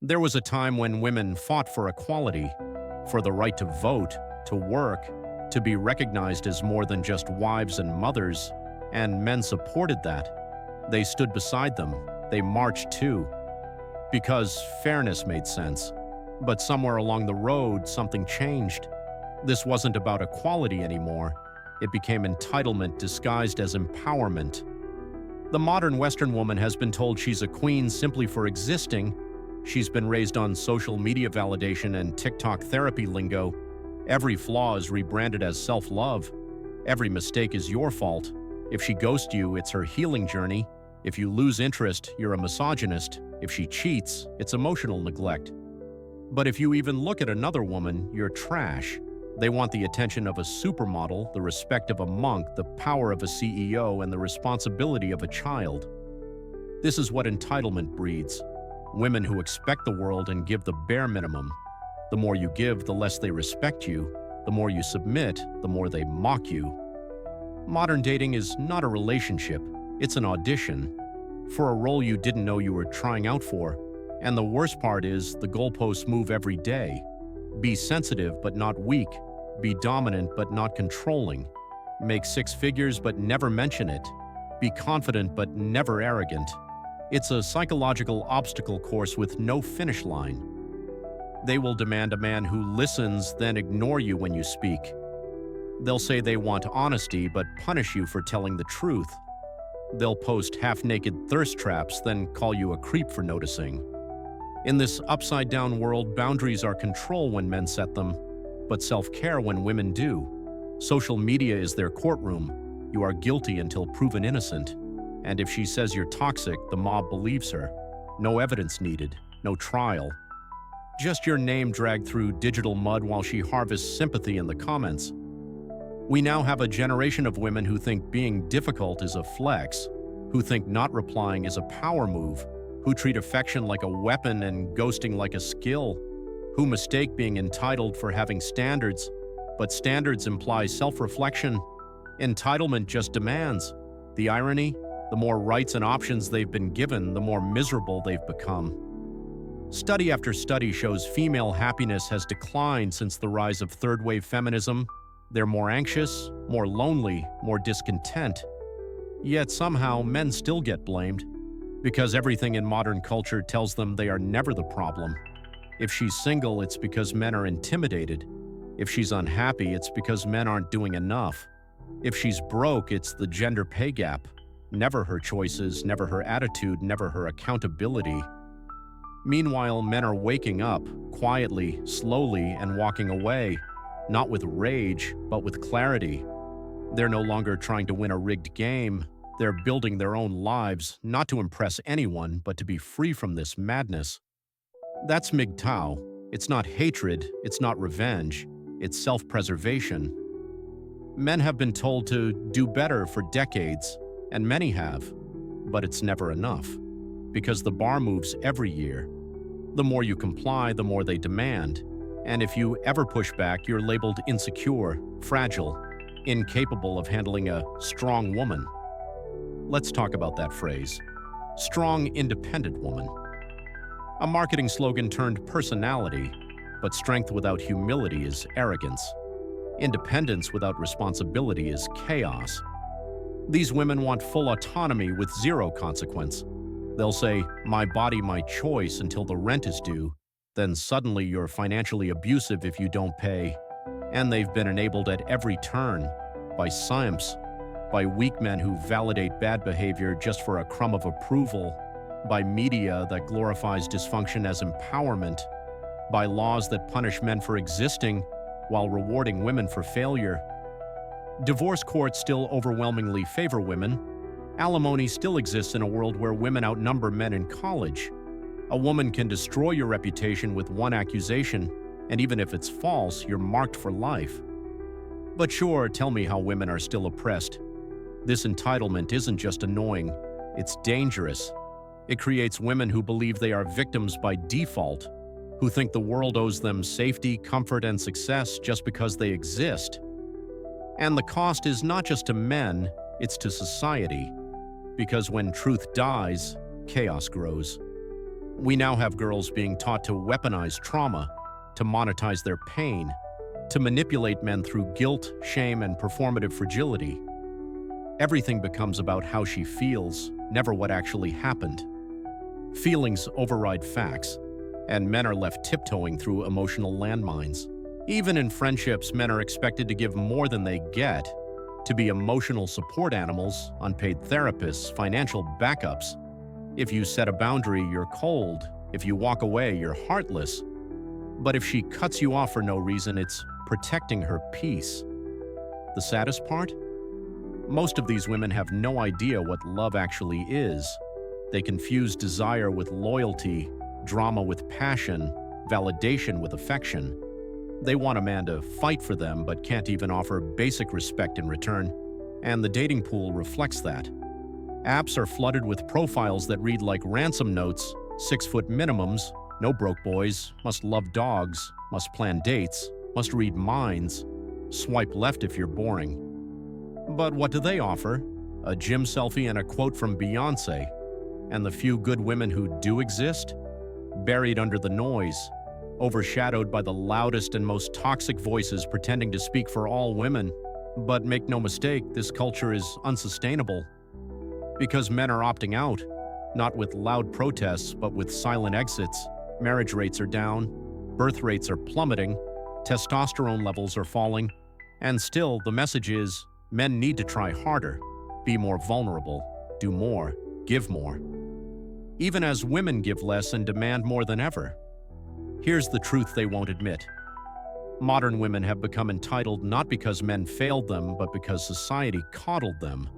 There was a time when women fought for equality, for the right to vote, to work, to be recognized as more than just wives and mothers, and men supported that. They stood beside them. They marched too, because fairness made sense. But somewhere along the road, something changed. This wasn't about equality anymore. It became entitlement disguised as empowerment. The modern Western woman has been told she's a queen simply for existing. She's been raised on social media validation and TikTok therapy lingo. Every flaw is rebranded as self-love. Every mistake is your fault. If she ghosts you, it's her healing journey. If you lose interest, you're a misogynist. If she cheats, it's emotional neglect. But if you even look at another woman, you're trash. They want the attention of a supermodel, the respect of a monk, the power of a CEO, and the responsibility of a child. This is what entitlement breeds. Women who expect the world and give the bare minimum. The more you give, the less they respect you. The more you submit, the more they mock you. Modern dating is not a relationship. It's an audition for a role you didn't know you were trying out for. And the worst part is, the goalposts move every day. Be sensitive but not weak. Be dominant but not controlling. Make six figures but never mention it. Be confident but never arrogant. It's a psychological obstacle course with no finish line. They will demand a man who listens, then ignore you when you speak. They'll say they want honesty but punish you for telling the truth. They'll post half-naked thirst traps, then call you a creep for noticing. In this upside-down world, boundaries are control when men set them, but self-care when women do. Social media is their courtroom. You are guilty until proven innocent. And if she says you're toxic, the mob believes her. No evidence needed, no trial. Just your name dragged through digital mud while she harvests sympathy in the comments. We now have a generation of women who think being difficult is a flex, who think not replying is a power move, who treat affection like a weapon and ghosting like a skill, who mistake being entitled for having standards, but standards imply self-reflection. Entitlement just demands. The irony? The more rights and options they've been given, the more miserable they've become. Study after study shows female happiness has declined since the rise of third-wave feminism. They're more anxious, more lonely, more discontent. Yet somehow men still get blamed, because everything in modern culture tells them they are never the problem. If she's single, it's because men are intimidated. If she's unhappy, it's because men aren't doing enough. If she's broke, it's the gender pay gap. Never her choices, never her attitude, never her accountability. Meanwhile, men are waking up, quietly, slowly, and walking away, not with rage, but with clarity. They're no longer trying to win a rigged game. They're building their own lives, not to impress anyone, but to be free from this madness. That's MGTOW. It's not hatred, it's not revenge, it's self-preservation. Men have been told to do better for decades, and many have, but it's never enough, because the bar moves every year. The more you comply, the more they demand, and if you ever push back, you're labeled insecure, fragile, incapable of handling a strong woman. Let's talk about that phrase. Strong, independent woman. A marketing slogan turned personality, but strength without humility is arrogance. Independence without responsibility is chaos. These women want full autonomy with zero consequence. They'll say, "My body, my choice," until the rent is due. Then suddenly you're financially abusive if you don't pay. And they've been enabled at every turn, by simps, by weak men who validate bad behavior just for a crumb of approval, by media that glorifies dysfunction as empowerment, by laws that punish men for existing while rewarding women for failure. Divorce courts still overwhelmingly favor women. Alimony still exists in a world where women outnumber men in college. A woman can destroy your reputation with one accusation, and even if it's false, you're marked for life. But sure, tell me how women are still oppressed. This entitlement isn't just annoying, it's dangerous. It creates women who believe they are victims by default, who think the world owes them safety, comfort, and success just because they exist. And the cost is not just to men, it's to society. Because when truth dies, chaos grows. We now have girls being taught to weaponize trauma, to monetize their pain, to manipulate men through guilt, shame, and performative fragility. Everything becomes about how she feels, never what actually happened. Feelings override facts, and men are left tiptoeing through emotional landmines. Even in friendships, men are expected to give more than they get, to be emotional support animals, unpaid therapists, financial backups. If you set a boundary, you're cold. If you walk away, you're heartless. But if she cuts you off for no reason, it's protecting her peace. The saddest part? Most of these women have no idea what love actually is. They confuse desire with loyalty, drama with passion, validation with affection. They want a man to fight for them but can't even offer basic respect in return, and the dating pool reflects that. Apps are flooded with profiles that read like ransom notes, 6-foot minimums, no broke boys, must love dogs, must plan dates, must read minds, swipe left if you're boring. But what do they offer? A gym selfie and a quote from Beyoncé. And the few good women who do exist? Buried under the noise, overshadowed by the loudest and most toxic voices pretending to speak for all women. But make no mistake, this culture is unsustainable. Because men are opting out, not with loud protests, but with silent exits. Marriage rates are down, birth rates are plummeting, testosterone levels are falling, and still the message is, men need to try harder, be more vulnerable, do more, give more. Even as women give less and demand more than ever. Here's the truth they won't admit. Modern women have become entitled not because men failed them, but because society coddled them.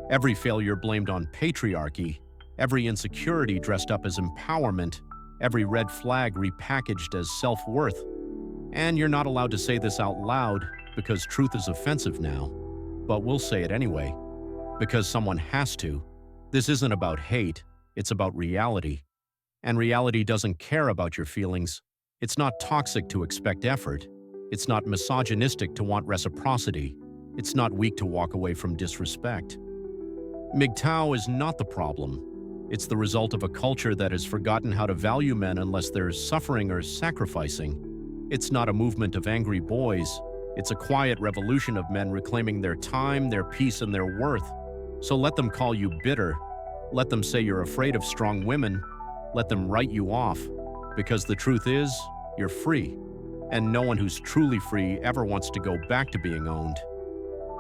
Every failure blamed on patriarchy, every insecurity dressed up as empowerment, every red flag repackaged as self-worth. And you're not allowed to say this out loud because truth is offensive now. But we'll say it anyway, because someone has to. This isn't about hate, it's about reality. And reality doesn't care about your feelings. It's not toxic to expect effort. It's not misogynistic to want reciprocity. It's not weak to walk away from disrespect. MGTOW is not the problem. It's the result of a culture that has forgotten how to value men unless they're suffering or sacrificing. It's not a movement of angry boys. It's a quiet revolution of men reclaiming their time, their peace, and their worth. So let them call you bitter. Let them say you're afraid of strong women. Let them write you off. Because the truth is, you're free. And no one who's truly free ever wants to go back to being owned.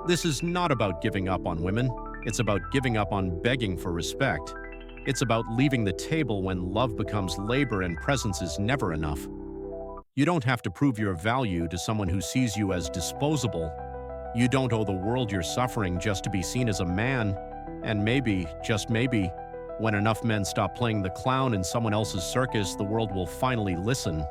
This is not about giving up on women. It's about giving up on begging for respect. It's about leaving the table when love becomes labor and presence is never enough. You don't have to prove your value to someone who sees you as disposable. You don't owe the world your suffering just to be seen as a man. And maybe, just maybe, when enough men stop playing the clown in someone else's circus, the world will finally listen.